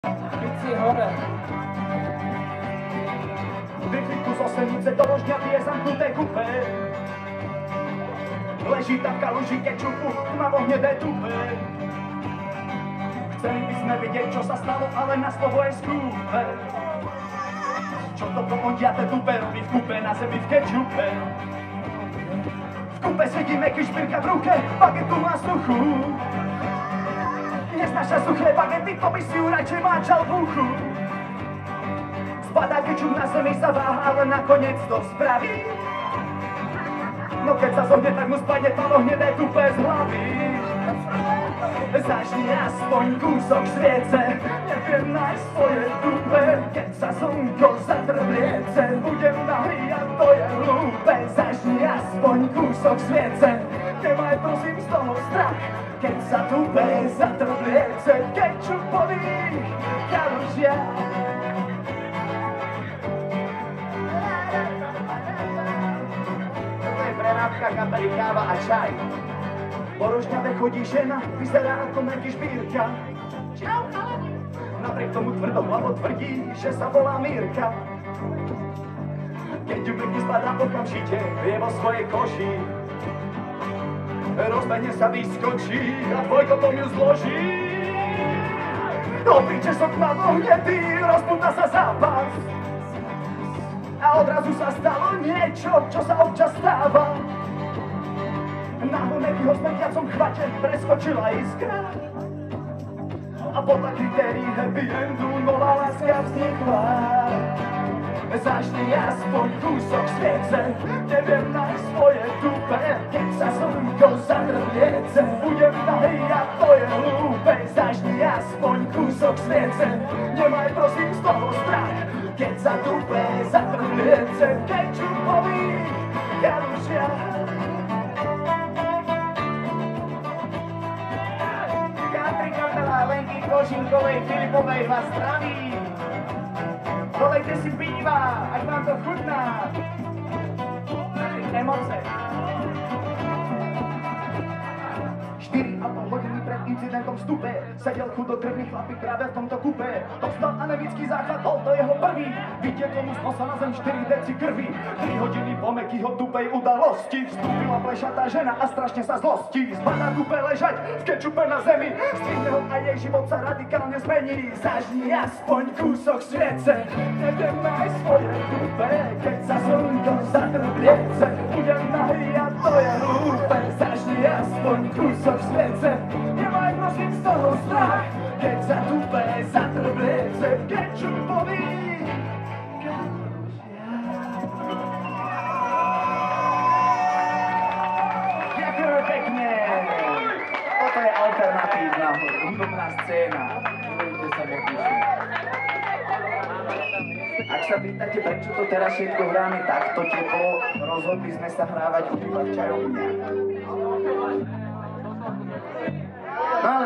Pici hore. Vyklidku z Osenice do Ložňavy je zamknuté kupé. Leží tam kaluži kečupu, tmavo-hnedé tupé. Chceli by sme vidieť, čo sa stalo, ale na slovo je skúpe. Čo to pomodiate tupé robí v kupe, na zemi v kečupe. V kupe sedí Meky, špirka v ruke, bagetu má suchú. Neznáša suché bagety, to by si ju radšej máčal v uchu. Spadá kečup na zemi, sa váha, ale nakoniec to spraví. No keď sa zohne, tak mu spadne tmavo-hnedé tupé z hlavy. Zažni aspoň kúsok sviece, neviem nájsť svoje tupé. Keď sa slnko zatrbliece, budem nahý a to je hlúpe. Zažni aspoň kúsok sviece, nemaj prosím z toho strach. Keď sa tupé zatrbliece, kečupových kalužia. Prerábka, kapely, káva a čaj. Po Rožňave chodí žena, vyzerá ako Meky špírka. Čau, chalani. Napriek tomu tvrdohlavo tvrdí, že sa volá Mírka. Keď ju Meky spadá okamžite, je vo svojej koši. Rozbehne sa, vyskočí a dvojkotom ju zloží. Obliče sok tmavo-hnedý, rozpúta sa zápas. A odrazu sa stalo niečo, čo sa občas stáva. Náhle Mekyho smrtiacom chvate preskočila iskra. A podľa kritérií happy endu nová láska vznikla. Zažni aspoň kúsok sviece, neviem nájsť svoje tupé. Keď sa slnko zatrbliece, budem nahý a to je hlúpe. Zažni aspoň kúsok sviece, nemaj prosím z toho strach. Keď sa tupé zatrbliece, kečupových kalužia. Country kapela Lenky Košinkovej Filipovej vás zdraví. Dolejte si piva, ať vám to chutná. Emoce. 4,5 hodiny pred incidentom v stupe sedel chudokrvný chlapík práve v tomto kupe. Dostal anemický záchvat, bol to jeho prvý. Vytieklo mu z nosa na zem 4 deci krvi. 3 hodiny po Mekyho tupej udalosti vstúpila plešatá žena a strašne sa zlostí. Spadá tupe ležať v kečupe na zemi, strihne ho a jej život sa radikálne zmení. Zažni aspoň kúsok sviece, neviem nájsť svoje tupe. Keď sa slnko zatrbliece, budem nahý a to je hlúpe. Zažni aspoň kúsok sviece, nemaj prosím z toho strach. Keď sa tupé zatrbliece, kečupových kalužia. Ďakujem pekne. Toto je alternatívna hudobná scéna. Nebudete sa nepíšiť. Ak sa pýtate, prečo to teraz všetko hráme takto teplo, rozhodli sme sa hrávať iba v čajovniach. No ale